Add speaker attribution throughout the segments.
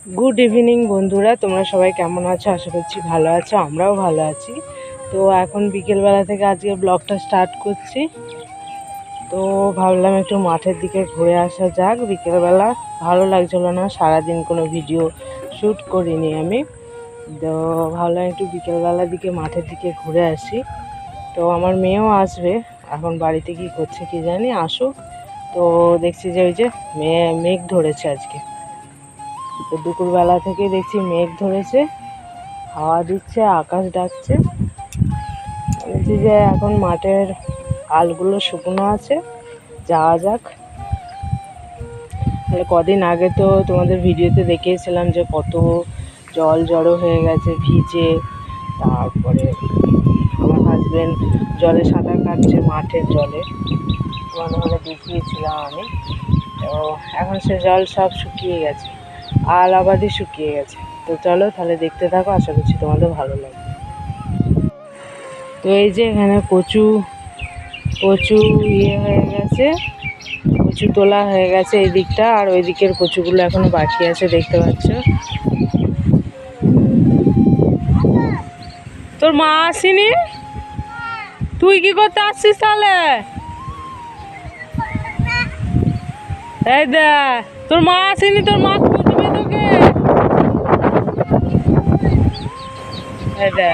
Speaker 1: Good evening বন্ধুরা, তোমরা সবাই কেমন আছো? আশা করছি ভালো আছো, আমরাও ভালো আছি। তো এখন বিকেলবেলা থেকে আজকে ব্লগটা স্টার্ট করছি। তো ভাবলাম একটু মাঠের দিকে ঘুরে আসা যাক। বিকেলবেলা ভালো লাগছিল না, সারাদিন কোনো ভিডিও শ্যুট করিনি আমি। তো ভাবলাম একটু বিকেলবেলার দিকে মাঠের দিকে ঘুরে আসি। তো আমার মেয়েও আসবে, এখন বাড়িতে কি করছে কি জানি, আসুক। তো দেখছি যে ওই যে মেঘ ধরেছে আজকে। তো দুপুরবেলা থেকে দেখছি মেঘ ধরেছে, হাওয়া দিচ্ছে, আকাশ ডাকছে। বলছি যে এখন মাঠের আলগুলো শুকনো আছে, যাওয়া যাক। তাহলে কদিন আগে তো তোমাদের ভিডিওতে দেখিয়েছিলাম যে কত জল জড়ো হয়ে গেছে ভিজে। তারপরে আমার হাজবেন্ড জলে সাঁতার কাটছে, মাঠের জলে মনে দেখিয়েছিলাম আমি। তো এখন সে জল সব শুকিয়ে গেছে, আল আবাদি শুকিয়ে গেছে। তো চলো তাহলে দেখতে থাকো, আশা করছি তোমাদের ভালো লাগবে। তো এই যে এখানে কচু ইয়ে হয়ে গেছে, কচু তোলা হয়ে গেছে এই দিকটা, আর ওই দিকের কচুগুলো এখনো বাকি আছে, দেখতে পাচ্ছ। তোর মা আসেনি? তুই কি করতে আসছিস তাহলে? এই দে, তোর মা আসেনি, তোর মা খুঁজবে তোকে। এই দে,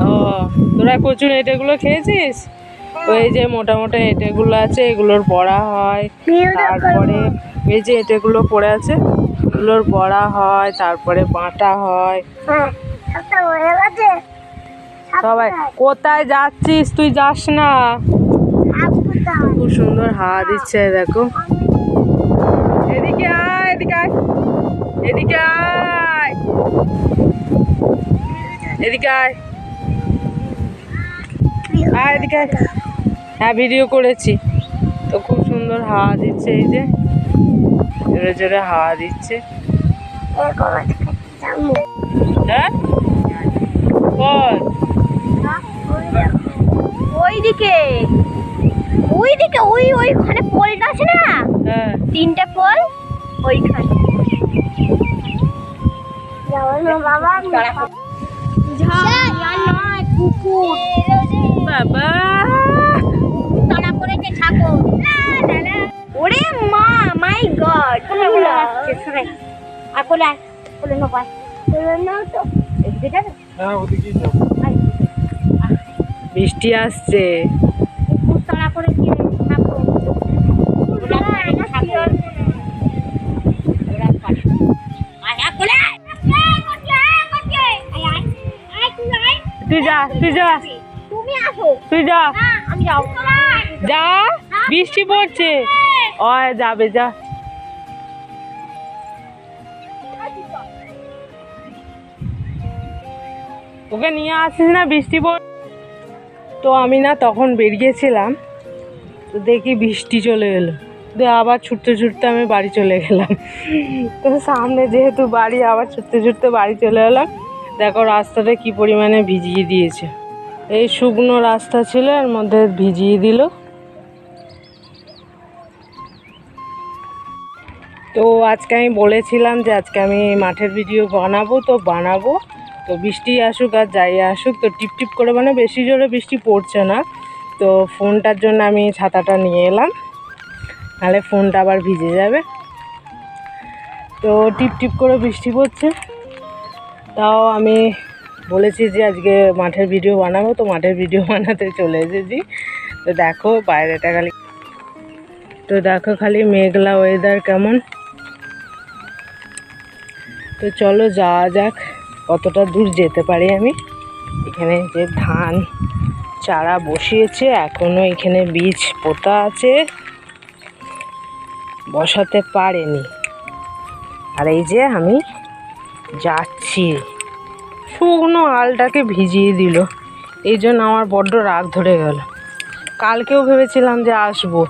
Speaker 1: ও তোরা কচুর এঁটেগুলো খেয়েছিস? ওই যে মোটা মোটা এঁটেগুলো আছে, এগুলোর বড়া হয়। তারপরে এই যে এঁটেগুলো পড়ে আছে, এগুলোর বড়া হয়, তারপরে বাটা হয়। সবাই কোথায় যাচ্ছিস? তুই যাস না। খুব সুন্দর হাওয়া দিচ্ছে, দেখো। এদিকে আয়, এদিকে আয়, এদিকে আয়, এদিকে আয়, এদিকে আয়। হ্যাঁ, ভিডিও করেছি তো। খুব সুন্দর হাওয়া দিচ্ছে, এই যে জোরে জোরে হাওয়া দিচ্ছে। হ্যাঁ,
Speaker 2: ওইদিকে ওইখানে পোলটা আছে না?
Speaker 1: হ্যাঁ,
Speaker 2: 3টে পোল ওইখানে।
Speaker 1: বাবা
Speaker 2: তারা করেছে ঠাকুর। ওরে মা, মাই গড, কোলে না পায়, কোলে না তো। এদিকে যাবে?
Speaker 3: হ্যাঁ, ওদিকেই যাবো।
Speaker 1: বৃষ্টি আসছে।
Speaker 2: তারা করেছে ঠাকুর।
Speaker 1: তুই যা, তুই যা,
Speaker 2: তুমি আসো।
Speaker 1: তুই যা,
Speaker 2: আমি যাও।
Speaker 1: যা, বৃষ্টি পড়ছে। ওই যাবে, যা। ওকে নিয়ে আসিস না, বৃষ্টি পড়। তো আমি না তখন বেরিয়েছিলাম, তো দেখি বৃষ্টি চলে এলো। দিয়ে আবার ছুটতে ছুটতে আমি বাড়ি চলে গেলাম। তো সামনে যেহেতু বাড়ি, আবার ছুটতে ছুটতে বাড়ি চলে এলাম। দেখো রাস্তাটা কি পরিমাণে ভিজিয়ে দিয়েছে। এই শুকনো রাস্তা ছিল, এর মধ্যে ভিজিয়ে দিল। তো আজকে আমি বলেছিলাম যে আজকে আমি মাঠের ভিডিও বানাবো, তো বানাবো। তো বৃষ্টি আসুক আর যাই আসুক, তো টিপ টিপ করে, মানে বেশি জোরে বৃষ্টি পড়ছে না। তো ফোনটার জন্য আমি ছাতাটা নিয়ে এলাম, নাহলে ফোনটা আবার ভিজে যাবে। তো টিপ টিপ করে বৃষ্টি পড়ছে, তাও আমি বলেছি যে আজকে মাঠের ভিডিও বানাবো, তো মাঠের ভিডিও বানাতে চলে এসেছি। তো দেখো বাইরেটা খালি, তো দেখো খালি মেঘলা ওয়েদার কেমন। তো চলো যাওয়া যাক, কতটা দূর যেতে পারি আমি। এখানে যে ধান চারা বসিয়েছে, এখনো এখানে বীজ পোতা আছে, বসাতে পারেনি। আর এই যে আমি যাচ্ছি, শুকনো আলটাকে ভিজিয়ে দিল, এই জন্য আমার বড্ড রাগ ধরে গেল। কালকেও ভেবেছিলাম যে আসবো,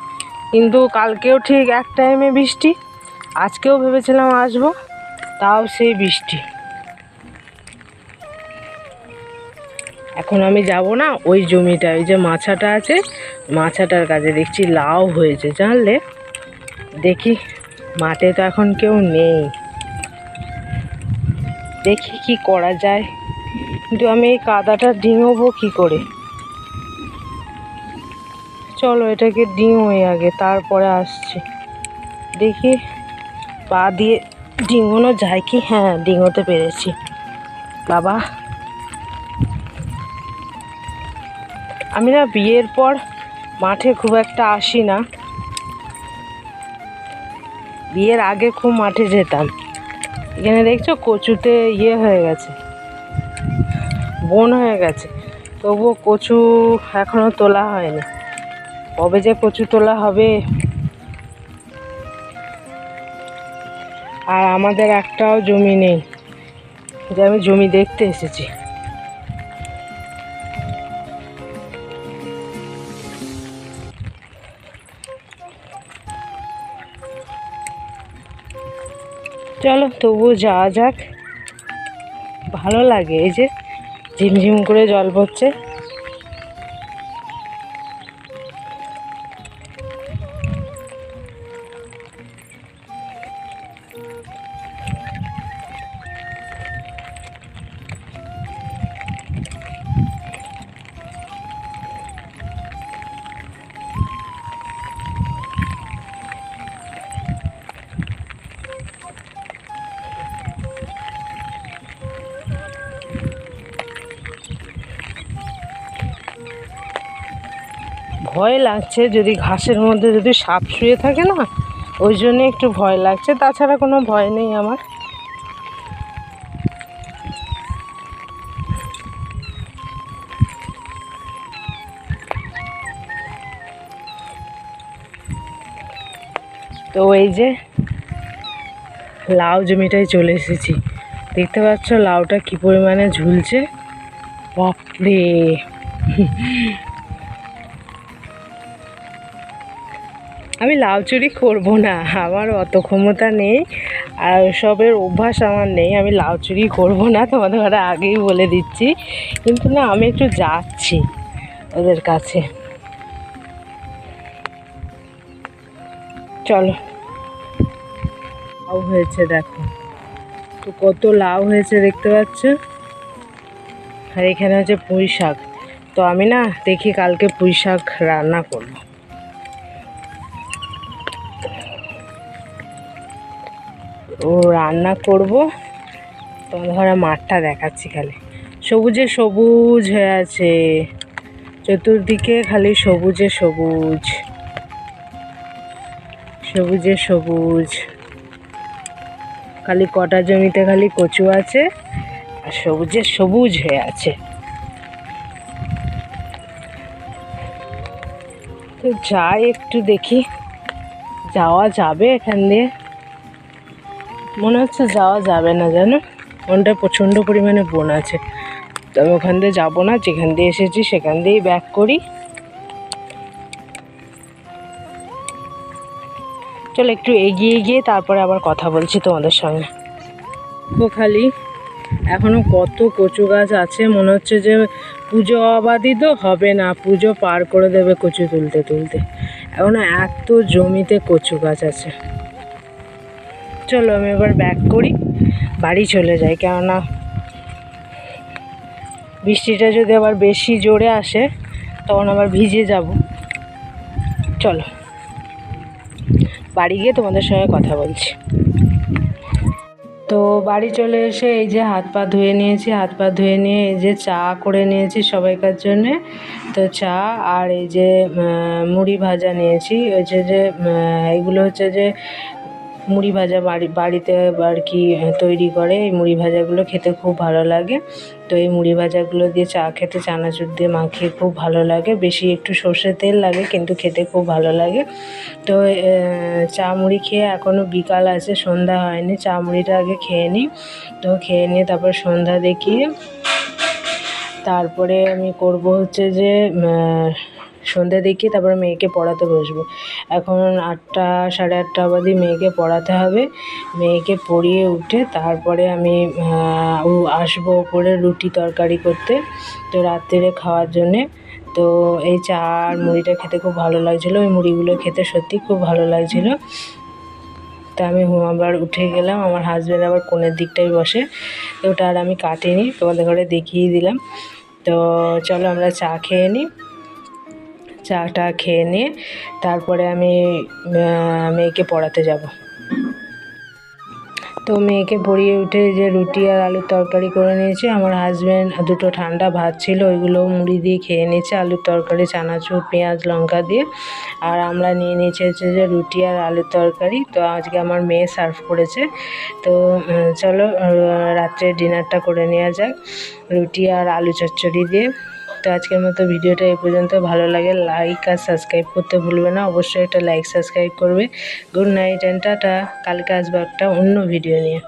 Speaker 1: কিন্তু কালকেও ঠিক এক টাইমে বৃষ্টি, আজকেও ভেবেছিলাম আসবো, তাও সেই বৃষ্টি। এখন আমি যাব না ওই জমিটা, ওই যে মাছাটা আছে, মাছাটার কাছে দেখছি লাউ হয়েছে, জানলে দেখি, মাঠে তো এখন কেউ নেই, দেখি কি করা যায়। কিন্তু আমি এই কাদাটা ডিঙোবো কি করে? চলো এটাকে ডিঙোই আগে, তারপরে আসছি। দেখি পা দিয়ে ডিঙোনো যায় কি। হ্যাঁ, ডিঙোতে পেরেছি। বাবা, আমি না বিয়ের পর মাঠে খুব একটা আসি না। বিয়ের আগে খুব মাঠে যেতাম। এখানে দেখছো কচুতে হয়ে গেছে, বন হয়ে গেছে, তবুও কচু এখনো তোলা হয়নি। কবে যে কচু তোলা হবে। আর আমাদের একটাও জমি নেই যে আমি জমি দেখতে এসেছি। চলো তবুও যাওয়া যাক, ভালো লাগে। এই যে ঝিমঝিম করে জল পড়ছে। ভয় লাগছে, যদি ঘাসের মধ্যে যদি সাপ শুয়ে থাকে না, ওই জন্য একটু ভয় লাগছে, তাছাড়া কোনো ভয় নেই আমার। তো এই যে লাউ জমিটায় চলে এসেছি, দেখতে পাচ্ছ লাউটা কি পরিমাণে ঝুলছে। বাপরে, আমি লাউ চুরি করবো না, আমার অত ক্ষমতা নেই, আর সবের অভ্যাস আমার নেই। আমি লাউ চুরি করবো না, তোমাদের ঘরে আগেই বলে দিচ্ছি। কিন্তু না, আমি একটু যাচ্ছি ওদের কাছে। চলো, লাউ হয়েছে দেখো, তো কত লাউ হয়েছে দেখতে পাচ্ছ। আর এখানে হচ্ছে পুঁই শাক। তো আমি না দেখি কালকে পুঁই শাক রান্না করবো। ও রান্না করব, তোমাদের ঘরে মাঠটা দেখাচ্ছি। খালি সবুজে সবুজ হয়ে আছে, চতুর্দিকে খালি সবুজে সবুজ, সবুজে সবুজ। খালি কটা জমিতে খালি কচু আছে, আর সবুজে সবুজ হয়ে আছে। তো যাই একটু দেখি, যাওয়া যাবে এখান দিয়ে? মনে হচ্ছে যাওয়া যাবে না, জানো, মনটা প্রচণ্ড পরিমাণে বন আছে। তো আমি ওখান দিয়ে যাবো না, যেখান দিয়ে এসেছি সেখান দিয়েই ব্যাক করি। চলো একটু এগিয়ে গিয়ে তারপরে আবার কথা বলছি তোমাদের সঙ্গে। তো খালি এখনো কত কচু গাছ আছে, মনে হচ্ছে যে পুজো অবাধি তো হবে না, পুজো পার করে দেবে কচু তুলতে তুলতে। এখনো এত জমিতে কচু গাছ আছে। চলো আমি এবার ব্যাক করি, বাড়ি চলে যাই, কেননা বৃষ্টিটা যদি আবার বেশি জোরে আসে তখন আবার ভিজে যাব। চলো বাড়ি গিয়ে তোমাদের সঙ্গে কথা বলছি। তো বাড়ি চলে এসে এই যে হাত পা ধুয়ে নিয়েছি, হাত পা ধুয়ে নিয়ে এই যে চা করে নিয়েছি সবাইকার জন্যে। তো চা আর এই যে মুড়ি ভাজা নিয়েছি। হচ্ছে যে এগুলো হচ্ছে যে মুড়ি ভাজা বাড়িতে আর কি তৈরি করে। এই মুড়ি ভাজাগুলো খেতে খুব ভালো লাগে। তো এই মুড়ি ভাজাগুলো দিয়ে চা খেতে চানাচুর দিয়ে মাখিয়ে খুব ভালো লাগে, বেশি একটু সর্ষের তেল লাগে কিন্তু খেতে খুব ভালো লাগে। তো চা মুড়ি খেয়ে এখনও বিকাল আছে, সন্ধ্যা হয়নি, চা মুড়িটা আগে খেয়ে নিই। তো খেয়ে নিয়ে তারপর সন্ধ্যা দেখিয়ে তারপরে আমি করব হচ্ছে যে সন্ধ্যা দেখিয়ে তারপরে মেয়েকে পড়াতে বসবো। এখন 8টা 8:30 অবধি মেয়েকে পড়াতে হবে। মেয়েকে পড়িয়ে উঠে তারপরে আমি আসবো ওপরে রুটি তরকারি করতে, তো রাত্রিরে খাওয়ার জন্যে। তো এই চা আর মুড়িটা খেতে খুব ভালো লাগছিলো, ওই মুড়িগুলো খেতে সত্যি খুব ভালো লাগছিলো। তো আমি আবার উঠে গেলাম, আমার হাজব্যান্ড আবার কোণের দিকটায় বসে, তো ওটা আর আমি কাটিনি, তোমাদের ঘরে দেখিয়ে দিলাম। তো চলো আমরা চা খেয়ে নিই। চাটা খেয়ে নিয়ে তারপরে আমি মেয়েকে পড়াতে যাব। তো মেয়েকে পড়িয়ে উঠে যে রুটি আর আলুর তরকারি করে নিয়েছি, আমার হাজব্যান্ড দুটো ঠান্ডা ভাত ছিল, ওইগুলো মুড়ি দিয়ে খেয়ে নিয়েছে, আলুর তরকারি চানাচুর পেঁয়াজ লঙ্কা দিয়ে। আর আমরা নিয়ে নিয়েছি হচ্ছে যে রুটি আর আলুর তরকারি। তো আজকে আমার মেয়ে সার্ভ করেছে। তো চলো রাত্রে ডিনারটা করে নেওয়া যাক রুটি আর আলু চচ্চড়ি দিয়ে। তো আজকের মতো ভিডিওটা এই পর্যন্ত। ভালো লাগে লাইক আর সাবস্ক্রাইব করতে ভুলবে না, অবশ্যই একটা লাইক সাবস্ক্রাইব করবে। Good night and tata. কালকে আসবো একটা অন্য ভিডিও নিয়ে।